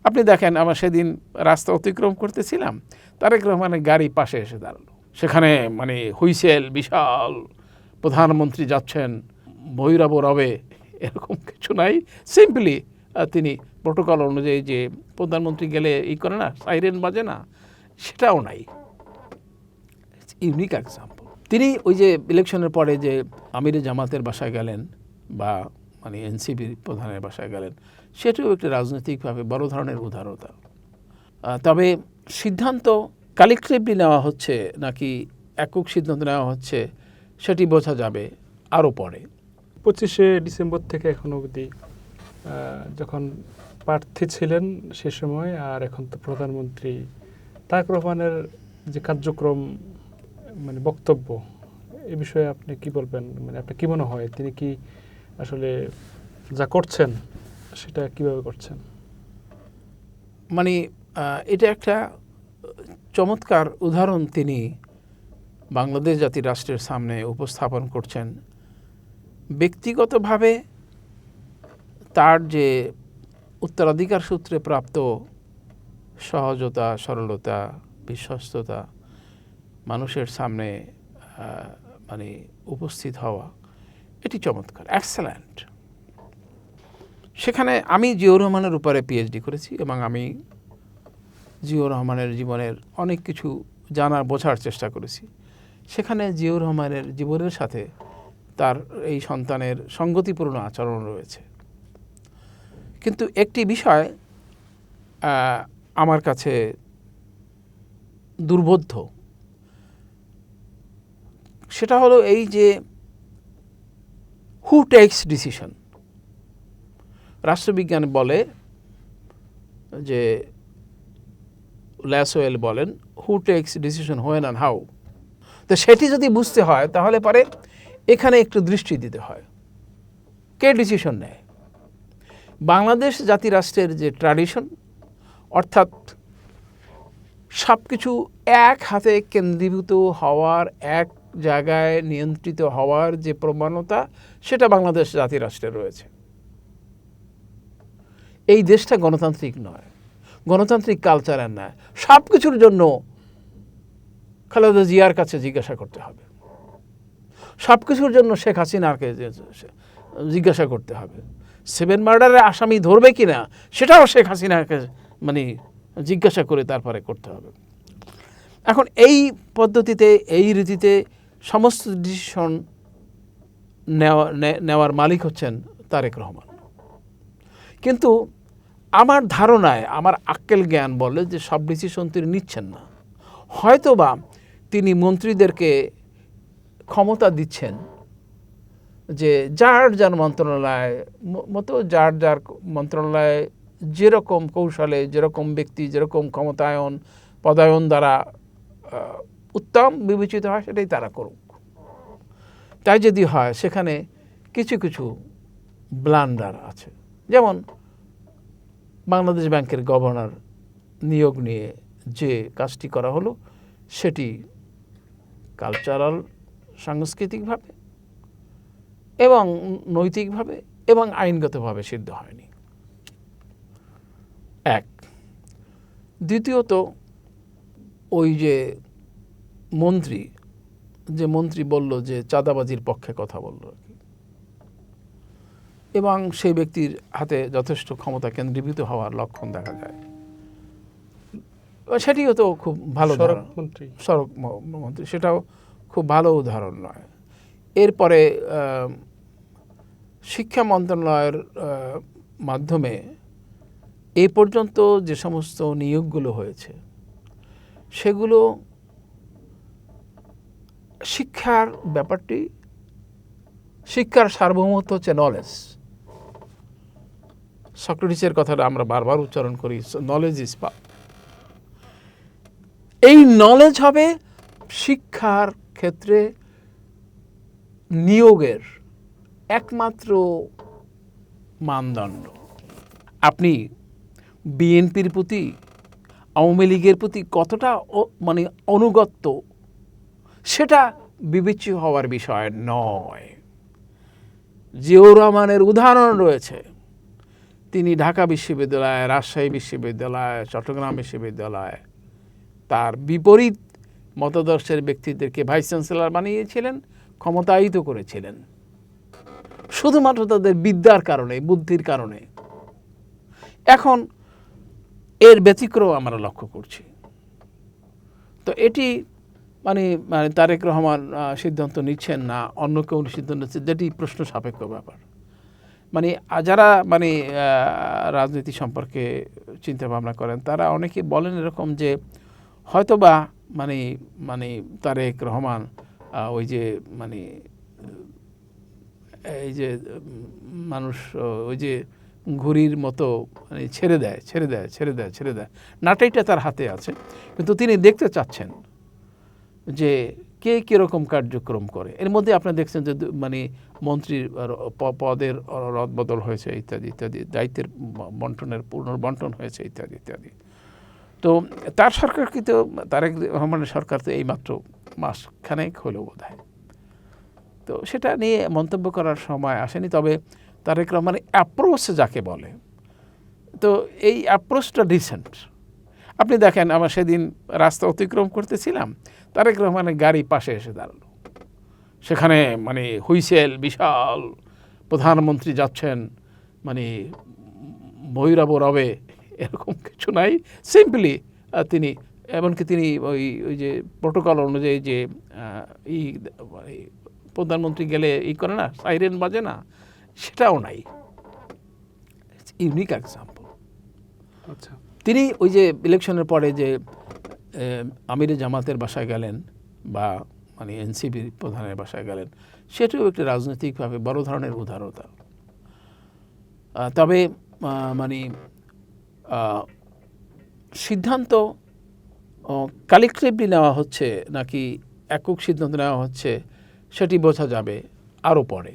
আপনি দেখেন, আমার সেদিন রাস্তা অতিক্রম করতেছিলাম, তারেক রহমানের গাড়ি পাশে এসে দাঁড়ালো, সেখানে মানে হুইসেল, বিশাল প্রধানমন্ত্রী যাচ্ছেন, ভৈরব রবে, এরকম কিছু নাই। সিম্পলি তিনি প্রোটোকল অনুযায়ী যে প্রধানমন্ত্রী গেলে করে না, সাইরেন বাজে না, সেটাও নাই। Unique example. তিনি ওই যে ইলেকশনের পরে যে আমিরে জামাতের বাসায় গেলেন বা মানে এনসিপির প্রধানের বাসায় গেলেন, সেটাও একটি রাজনৈতিকভাবে বড় ধরনের উদারতা। তবে সিদ্ধান্ত কালেকটিভলি নেওয়া হচ্ছে নাকি একক সিদ্ধান্ত নেওয়া হচ্ছে সেটি বোঝা যাবে আরও পরে। 25শে ডিসেম্বর থেকে এখন অবধি যখন প্রার্থী ছিলেন সে সময় আর এখন তো প্রধানমন্ত্রী, তারেক রহমানের যে কার্যক্রম মানে বক্তব্য, এ বিষয়ে আপনি কি বলবেন? মানে আপনার কি মনে হয় তিনি কি আসলে যা করছেন সেটা কিভাবে করছেন? মানে এটা একটা চমৎকার উদাহরণ তিনি বাংলাদেশ জাতি রাষ্ট্রের সামনে উপস্থাপন করছেন। ব্যক্তিগতভাবে তার যে উত্তরাধিকার সূত্রে প্রাপ্ত সহজতা, সরলতা, বিশ্বস্ততা, মানুষের সামনে মানে উপস্থিত হওয়া, এটি চমৎকার, এক্সেলেন্ট। সেখানে আমি জিয়াউর রহমানের উপরে পিএইচডি করেছি এবং আমি জিয়াউর রহমানের জীবনের অনেক কিছু জানার, বোঝার চেষ্টা করেছি। সেখানে জিয়াউর রহমানের জীবনের সাথে তার এই সন্তানের সঙ্গতিপূর্ণ আচরণ রয়েছে। কিন্তু একটি বিষয় আমার কাছে দুর্বোধ্য, সেটা হলো এই যে হু টেকস ডিসিশন। রাষ্ট্রবিজ্ঞান বলে যে, ল্যাসওয়েল বলেন, who takes decision when and how. তো সেটি যদি বুঝতে হয় তাহলে পরে এখানে একটু দৃষ্টি দিতে হয়, কে ডিসিশন নেয়। বাংলাদেশ জাতি রাষ্ট্রের যে ট্র্যাডিশন, অর্থাৎ সব কিছু এক হাতে কেন্দ্রীভূত হওয়ার, এক জায়গায় নিয়ন্ত্রিত হওয়ার যে প্রবণতা, সেটা বাংলাদেশ জাতি রাষ্ট্রে রয়েছে। এই দেশটা গণতান্ত্রিক নয়, গণতান্ত্রিক কালচারের নয়। সব কিছুর জন্য খালেদা জিয়ার কাছে জিজ্ঞাসা করতে হবে, সব কিছুর জন্য শেখ হাসিনাকে জিজ্ঞাসা করতে হবে। 7 মার্ডারের আসামি ধরবে কিনা সেটাও শেখ হাসিনাকে মানে জিজ্ঞাসা করে তারপরে করতে হবে। এখন এই পদ্ধতিতে, এই রীতিতে সমস্ত ডিসিশন নেওয়ার মালিক হচ্ছেন তারেক রহমান। কিন্তু আমার ধারণায়, আমার আক্কেল জ্ঞান বলে যে সব ডিসিশন তিনি নিচ্ছেন না। হয়তোবা তিনি মন্ত্রীদেরকে ক্ষমতা দিচ্ছেন যে যার যার মন্ত্রণালয় মতো, যার যার মন্ত্রণালয়ে যেরকম কৌশলে, যেরকম ব্যক্তি, যেরকম ক্ষমতায়ন পদায়ন দ্বারা উত্তম বিবেচিত হয় সেটাই তারা করুক। তাই যদি হয় সেখানে কিছু কিছু ব্লান্ডার আছে, যেমন বাংলাদেশ ব্যাংকের গভর্নর নিয়োগ নিয়ে যে কাজটি করা হলো সেটি কালচারাল, সাংস্কৃতিকভাবে এবং নৈতিকভাবে এবং আইনগতভাবে সিদ্ধ হয়নি। এক। দ্বিতীয়ত, ওই যে মন্ত্রী বলল যে চাঁদাবাজির পক্ষে কথা বলল আর কি, এবং সেই ব্যক্তির হাতে যথেষ্ট ক্ষমতা কেন্দ্রীভূত হওয়ার লক্ষণ দেখা যায়। সেটিও তো খুব ভালো সড়ক মন্ত্রী, সেটাও খুব ভালো উদাহরণ নয়। এরপরে শিক্ষা মন্ত্রণালয়ের মাধ্যমে এ পর্যন্ত যে সমস্ত নিয়োগগুলো হয়েছে সেগুলো শিক্ষার ব্যাপারটি, শিক্ষার সার্বভৌমত্ব হচ্ছে নলেজ। সক্রেটিসের কথাটা আমরা বারবার উচ্চারণ করি, নলেজ ইজ পাওয়ার। এই নলেজ হবে শিক্ষার ক্ষেত্রে নিয়োগের একমাত্র মানদণ্ড। আপনি বিএনপির প্রতি, আওয়ামী লীগের প্রতি কতটা মানে অনুগত্য, সেটা বিবেচ্য হওয়ার বিষয় নয়। জিয়াউর রহমানের উদাহরণ রয়েছে, তিনি ঢাকা বিশ্ববিদ্যালয়, রাজশাহী বিশ্ববিদ্যালয়, চট্টগ্রাম বিশ্ববিদ্যালয় তার বিপরীত মতাদর্শের ব্যক্তিদেরকে ভাইস চ্যান্সেলর বানিয়েছিলেন, ক্ষমতায়িত করেছিলেন শুধুমাত্র তাদের বিদ্যার কারণে, বুদ্ধির কারণে। এখন এর ব্যতিক্রম আমরা লক্ষ্য করছি। তো এটি মানে তারেক রহমান সিদ্ধান্ত নিচ্ছেন না অন্য কেউ সিদ্ধান্ত নিচ্ছে, যেটি প্রশ্ন সাপেক্ষ ব্যাপার। মানে যারা মানে রাজনীতি সম্পর্কে চিন্তা ভাবনা করেন তারা অনেকে বলেন এরকম যে হয়তোবা মানে মানে তারেক রহমান ওই যে মানে এই যে মানুষ ওই যে ঘুড়ির মতো মানে ছেড়ে দেয়, নাটাইটা তার হাতে আছে, কিন্তু তিনি দেখতে চাচ্ছেন যে কে কীরকম কার্যক্রম করে। এর মধ্যে আপনারা দেখছেন যে মানে মন্ত্রীর পদের রদবদল হয়েছে ইত্যাদি ইত্যাদি, দায়িত্বের পুনর্বন্টন হয়েছে ইত্যাদি ইত্যাদি। তো তার সরকার কিন্তু তারেক রহমানের সরকার তো এইমাত্র মাসখানেক হলেও বোধহয়, তো সেটা নিয়ে মন্তব্য করার সময় আসেনি। তবে তারেক রহমানের অ্যাপ্রোচ যাকে বলে, তো এই অ্যাপ্রোচটা ডিসেন্ট। আপনি দেখেন, আমার সেদিন রাস্তা অতিক্রম করতেছিলাম, তারেক রহমানের গাড়ি পাশে এসে দাঁড়ালো, সেখানে মানে হুইসেল, বিশাল প্রধানমন্ত্রী যাচ্ছেন, মানে ভৈরব রবে এরকম কিছু নাই, সিম্পলি তিনি, এমনকি তিনি ওই যে প্রোটোকল অনুযায়ী যে প্রধানমন্ত্রী গেলে করে না, সাইরেন বাজে না, সেটাও নাই। Unique example. আচ্ছা, তিনি ওই যে ইলেকশনের পরে যে আমিরে জামাতের বাসায় গেলেন বা মানে এনসিপির প্রধানের বাসায় গেলেন, সেটাও একটি রাজনৈতিকভাবে বড় ধরনের উদারতা। তবে মানে সিদ্ধান্ত কালেকটিভলি নেওয়া হচ্ছে নাকি একক সিদ্ধান্ত নেওয়া হচ্ছে সেটি বোঝা যাবে আরও পরে।